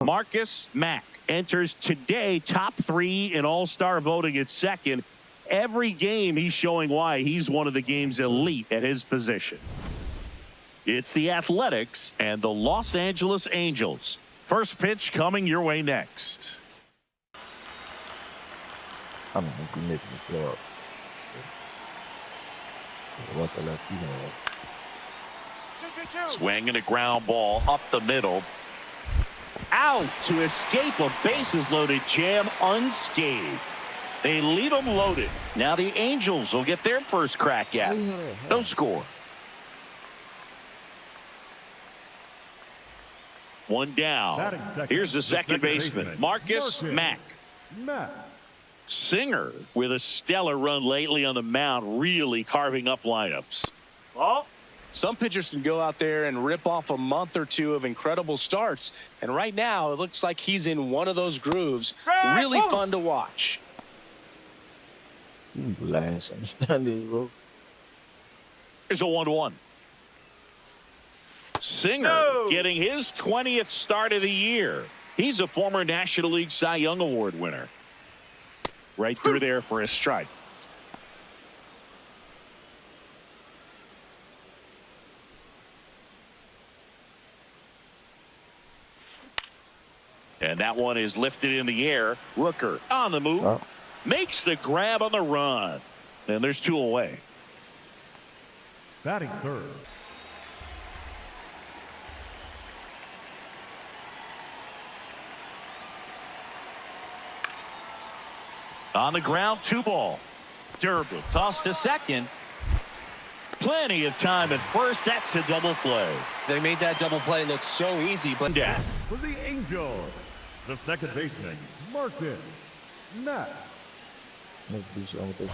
Marcus Mack enters today top 3 in all-star voting at second. Every game he's showing why he's one of the game's elite at his position. It's the Athletics and the Los Angeles Angels. First pitch coming your way next. I'm going to be making the playoffs. What the left, Swinging a ground ball up the middle. Out to escape a bases-loaded jam unscathed. They leave them loaded. Now the Angels will get their first crack at it. No score. One down. Here's the second baseman, Marcus Mack. Singer with a stellar run lately on the mound, really carving up lineups. Well, some pitchers can go out there and rip off a month or two of incredible starts. And right now, it looks like he's in one of those grooves. Really fun to watch. Last understanding, bro. Here's a 1-1. Singer getting his 20th start of the year. He's a former National League Cy Young Award winner. Right through there for a strike. And that one is lifted in the air. Rooker on the move. Makes the grab on the run. And there's 2 away. Batting third. On the ground, 2 ball. Durable toss to second. Plenty of time at first. That's a double play. They made that double play look so easy, but For the Angels, the second baseman, Marcus Mack. Let's do some of this.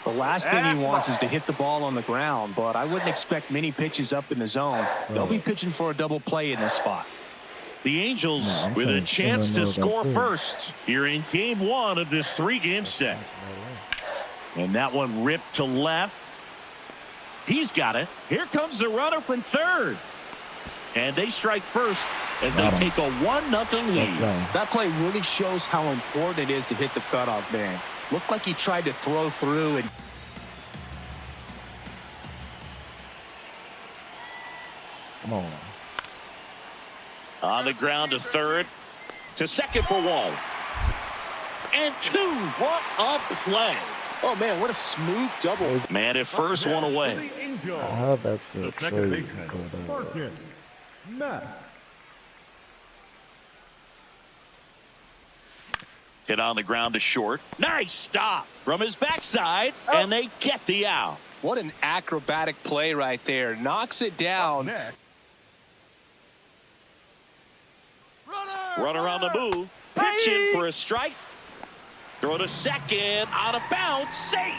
the last thing he wants is to hit the ball on the ground. But I wouldn't expect many pitches up in the zone. They'll be pitching for a double play in this spot. The Angels with a chance to score first here in game 1 of this 3-game set. And that one ripped to left. He's got it. Here comes the runner from third. And they strike first as they take a 1-0 lead. That play really shows how important it is to hit the cutoff man. Looked like he tried to throw through and Come on. On the ground to third. To second for 1. And 2. What a play. oh man, what a smooth double. Man at first, 1 away. I have actually The second baseman, Marcus Mack. Hit on the ground to short. Nice stop from his backside, and they get the out. What an acrobatic play right there. Knocks it down. Runner on the move. Pitching for a strike. Throw to second. Out of bounds. Safe.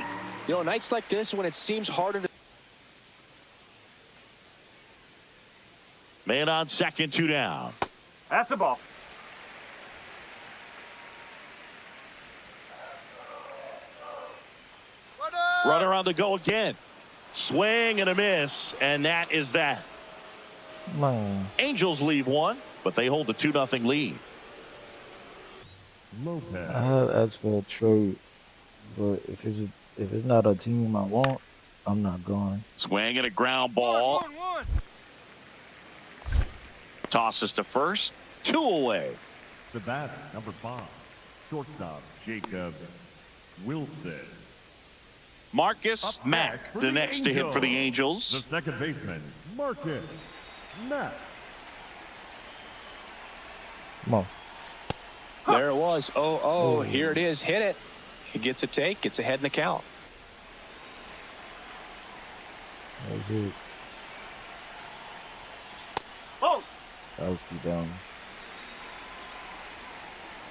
You know, nights like this when it seems harder to. Man on second, 2 down. That's a ball. Runner on the go again. Swing and a miss, and that is that. Man. Angels leave 1, but they hold the 2-0 lead. Lopez. I have asked for a trade, but if it's not a team I want, I'm not going. Swing and a ground ball. Tosses to first. 2 away. To bat, number 5, shortstop Jacob Wilson. Marcus Mack, the next to hit for the The Angels. second baseman, Marcus Mack. Come on. There it was. Oh, here it is. Hit it. He gets a take. Gets ahead in the count. That was it. Oh, That was too down.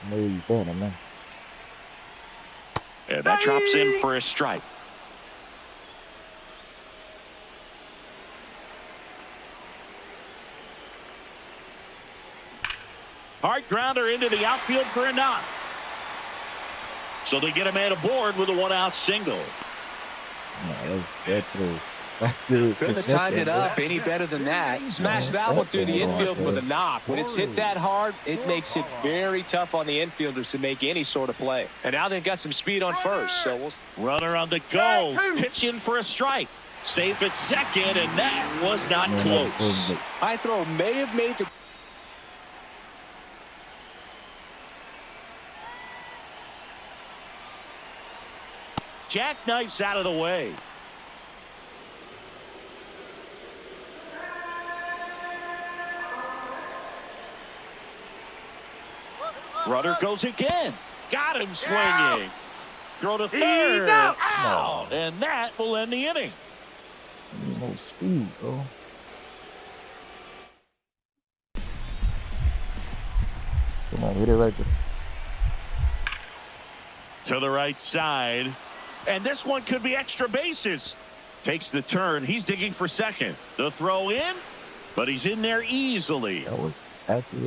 I know where you're going, man. And that drops in for a strike. Hard grounder into the outfield for a knock. So they get a man aboard with a one-out single. No, that through. Couldn't have timed it up any better than that. Smash that one through the infield for the knock. When it's hit that hard, it makes it very tough on the infielders to make any sort of play. And now they've got some speed on first. So Runner on the go. Pitch in for a strike. Safe at second, and that was not close. High throw may have made the... Jackknifes out of the way. Runner goes again. Got him swinging. Throw to third. Out. And that will end the inning. No speed, bro. Come on, hit it right there. To the right side. And this one could be extra bases. Takes the turn. He's digging for second. The throw in, but he's in there easily. That was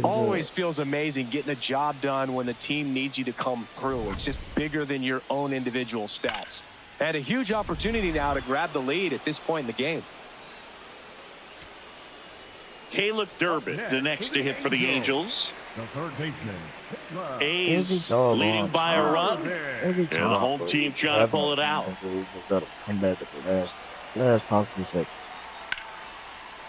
always feels amazing getting a job done when the team needs you to come through. It's just bigger than your own individual stats. And a huge opportunity now to grab the lead at this point in the game. Caleb Durbin, the next to hit for the Angels. The third baseman. A's leading by a run. And the home team trying to pull it out. Gotta come back at the last possible second.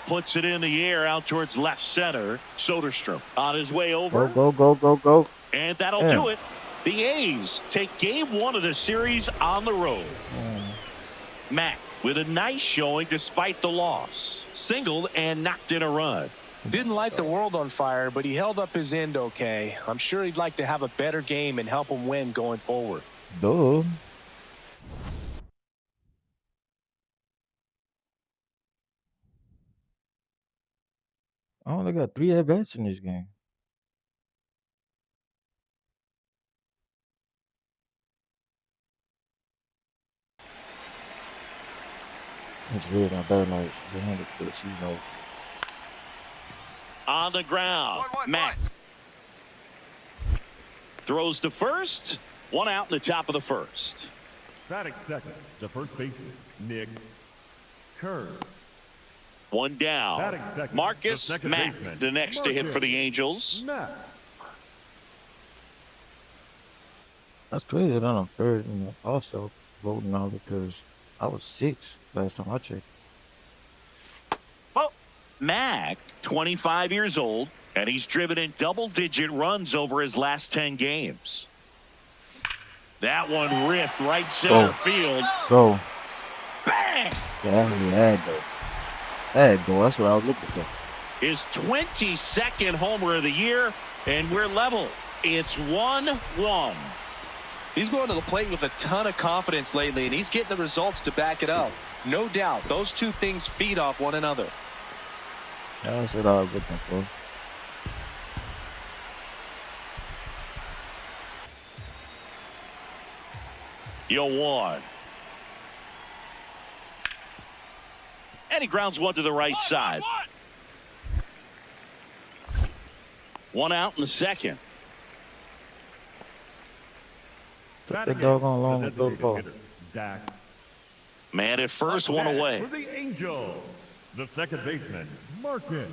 Puts it in the air out towards left center. Soderstrom on his way over. Go. And that'll do it. The A's take game one of the series on the road. Mack with a nice showing despite the loss. Singled and knocked in a run. Didn't light the world on fire, but he held up his end okay. I'm sure he'd like to have a better game and help him win going forward. Duh. I only got 3 at-bats in this game. It's really not bad night. On the ground. Mack throws to first. One out in the top of the first. Batting second, the first baseman, Nick Kern. One down. Batting second, Marcus Mack, baseman, the next to hit for the Angels. Mack. That's crazy that I'm third and also voting now because I was 6 last time I checked. Mack, 25 years old, and he's driven in double-digit runs over his last 10 games. That one ripped right center field. Go. Bang! Yeah, go. That go. That's what I was looking for. His 22nd homer of the year, and we're level. It's 1-1. He's going to the plate with a ton of confidence lately, and he's getting the results to back it up. No doubt, those two things feed off one another. That's what I was looking for. Yo, one. And he grounds one to the right side. One out in the second. Took that doggone long to throw the ball. Man at first, one away. For the Angels, the second baseman, Marcus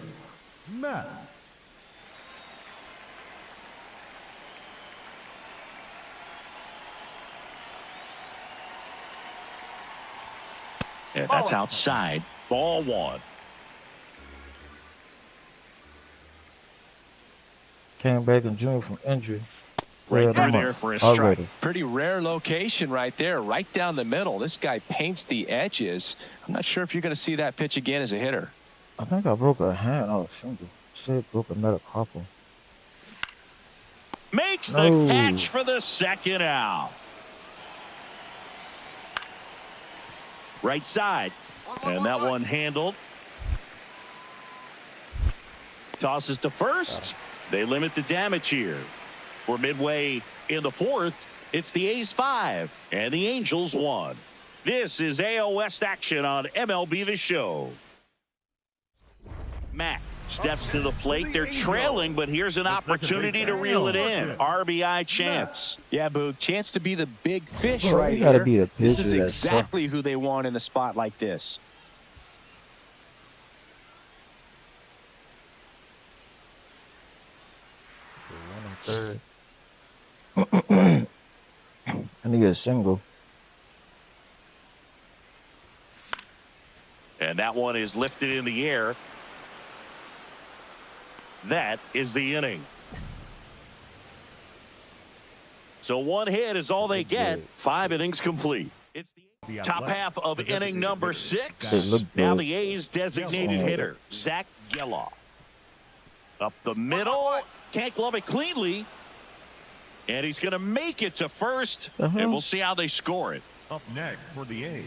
Mack. And that's outside. Ball one. Came back in June from injury. Right through there for a strike. Already. Pretty rare location right there, right down the middle. This guy paints the edges. I'm not sure if you're going to see that pitch again as a hitter. I think I broke a hand on a finger. Said broke a metacarpal. Makes the catch for the second out. Right side. And that one handled. Tosses to first. They limit the damage here. We're midway in the fourth. It's the A's 5 and the Angels 1. This is AL West action on MLB The Show. Mack steps to the plate. They're trailing, but here's an opportunity to reel it in. RBI chance. Yeah, Boog, chance to be the big fish Bro, right you gotta here. be the This pitcher is that's exactly who they want in a spot like this. Third. I need a single. And that one is lifted in the air. That is the inning. So one hit is all they get. 5 innings complete. It's the top half of inning number 6. Now the A's designated hitter, Zach Geloff. Up the middle. Can't glove it cleanly. And he's going to make it to first. And we'll see how they score it. Up next for the A's,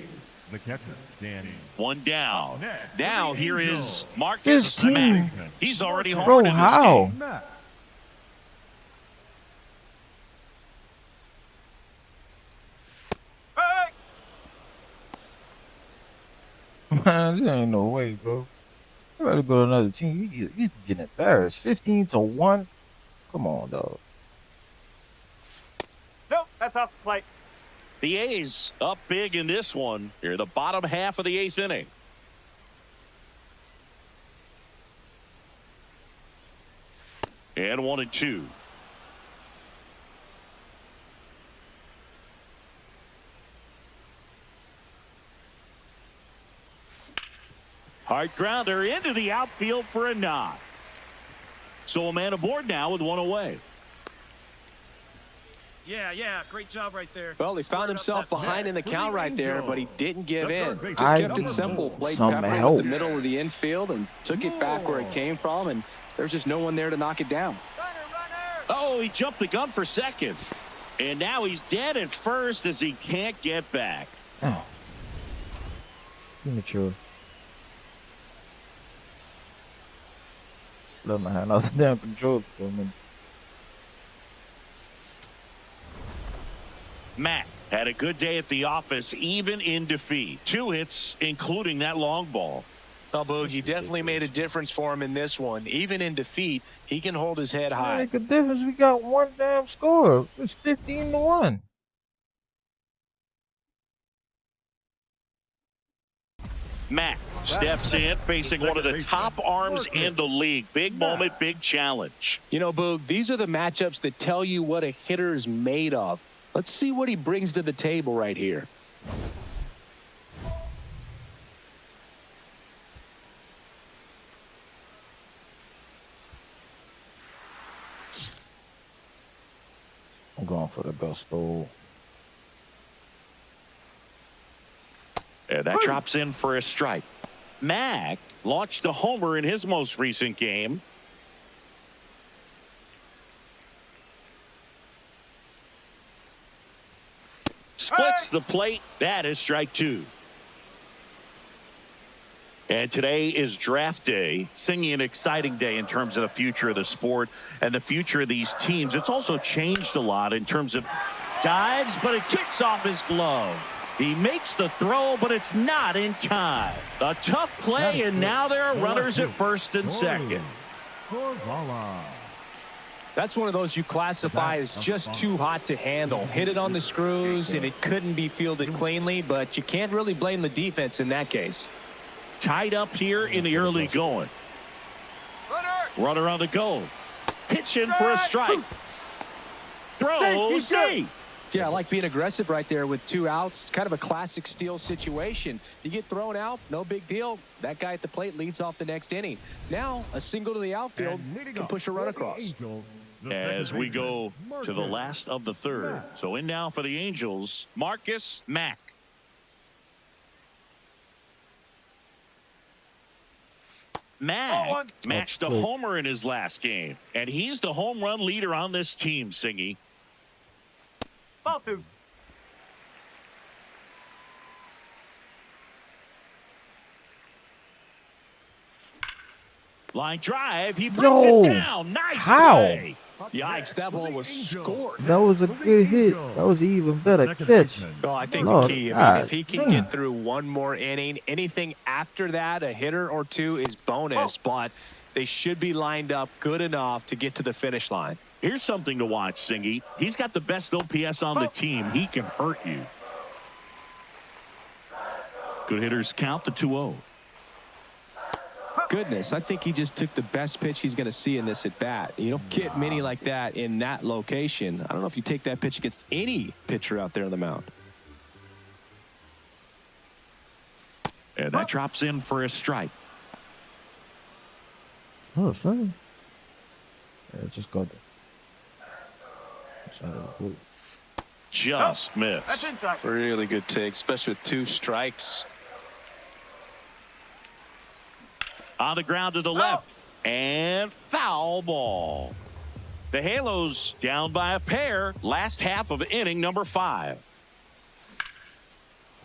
the catcher, Danny. One down. Now here is Marcus 15. Mack. He's already homered Bro, in this how? game. Hey! Man, there ain't no way, bro. You gotta go to another team. You getting embarrassed. 15-1. Come on, dog. Nope, that's off the plate. The A's up big in this one. Here in the bottom half of the 8th inning. And 1-2. Hard grounder into the outfield for a knock. So a man aboard now with one away. Yeah, great job right there. Well, he found himself behind in the count right there, but he didn't give in. Just I kept it simple. Played some pepper help. in the middle of the infield and took it back where it came from, and there's just no one there to knock it down. Oh, he jumped the gun for second. And now he's dead at first as he can't get back. Oh. Give me the truth. Let my hand out the damn control for a minute. Matt had a good day at the office, even in defeat. 2 hits, including that long ball. Oh, Boog, he definitely made a difference for him in this one. Even in defeat, he can hold his head high. Make a difference. We got one damn score. It's 15-1. Matt steps in, facing one of the top arms in the league. Big moment, big challenge. You know, Boog, these are the matchups that tell you what a hitter is made of. Let's see what he brings to the table right here. I'm going for the gusto. And that drops in for a strike. Mack launched a homer in his most recent game. Splits the plate. That is strike 2. And today is draft day, singing an exciting day in terms of the future of the sport and the future of these teams. It's also changed a lot in terms of dives, but it kicks off his glove. He makes the throw, but it's not in time. A tough play, and now there are runners at first and second. That's one of those you classify as just too hot to handle. Hit it on the screws, and it couldn't be fielded cleanly, but you can't really blame the defense in that case. Tied up here in the early going. Runner on the go. Pitch in for a strike. Throw, safe. Yeah, I like being aggressive right there with 2 outs. It's kind of a classic steal situation. You get thrown out, no big deal. That guy at the plate leads off the next inning. Now, a single to the outfield can push a run across. As we go to the last of the third. So in now for the Angels, Marcus Mack. Mack matched a homer in his last game, and he's the home run leader on this team, Singy. Ball 2. Line drive, he brings it down. Nice play. Yikes, that ball was scored. That was a good hit. That was an even better catch. Well, I think Lord the key, if he can get through one more inning, anything after that, a hitter or two is bonus. But They should be lined up good enough to get to the finish line. Here's something to watch, Singy. He's got the best OPS on the team. He can hurt you. Good hitters count the 2-0. Goodness, I think he just took the best pitch he's going to see in this at bat. You don't get many like that in that location. I don't know if you take that pitch against any pitcher out there on the mound. And that drops in for a strike. Oh, sorry. Yeah, just got it. Just That's missed. inside. Really good take, especially with 2 strikes. On the ground to the left. And foul ball. The Halos down by a pair. Last half of inning number 5.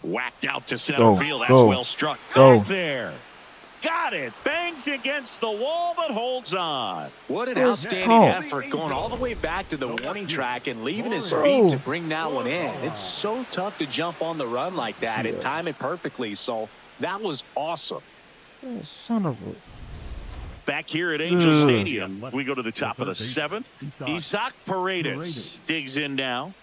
Whacked out to center field. That's well struck. Back there. Got it. Bangs against the wall, but holds on. What an outstanding effort, going all the way back to the warning track and leaving his feet to bring that one in. It's so tough to jump on the run like that and time it perfectly. So that was awesome. Oh, son of a... Back here at Angel Stadium, we go to the top of the 7th. Isaac Paredes digs in now.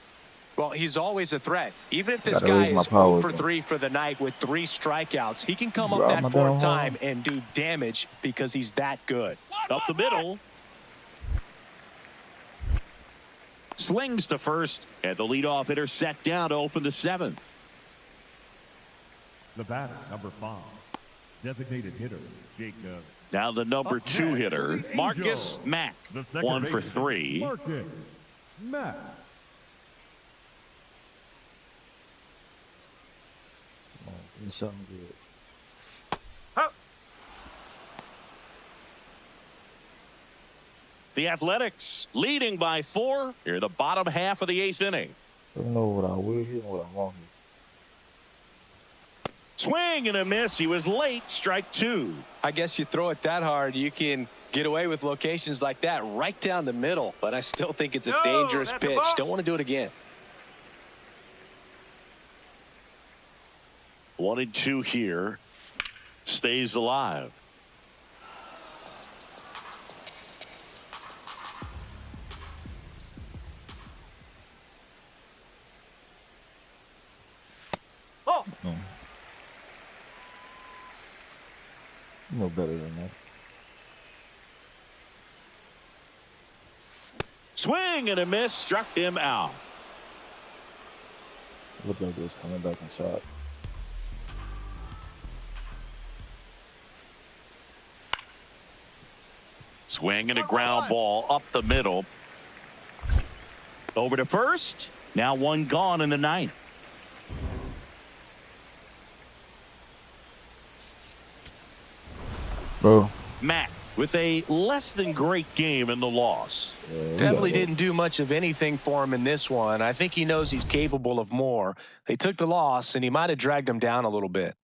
Well, he's always a threat. Even if this Gotta guy raise my is power 0 for 3 for the night with 3 strikeouts, he can come up that 4th time and do damage because he's that good. Up the middle. Slings to first, and the leadoff hitter set down to open the 7th. The batter, number 5. Designated hitter, Jacob. Now the number 2 hitter, Marcus Mack. The 1 for baseman, 3. Marcus Mack. It's something good. The Athletics leading by 4 here in the bottom half of the 8th inning. I don't know what I will hit and what I won't hit. Swing and a miss. He was late. Strike 2. I guess you throw it that hard, you can get away with locations like that right down the middle. But I still think it's a dangerous pitch. Don't want to do it again. 1-2 here. Stays alive. Oh, No better than that. Swing and a miss. Struck him out. Looked like it was coming back inside. Swing and a ground ball up the middle. Over to first. Now 1 gone in the 9th. Bro. Matt with a less than great game in the loss. Definitely didn't do much of anything for him in this one. I think he knows he's capable of more. They took the loss, and he might have dragged him down a little bit.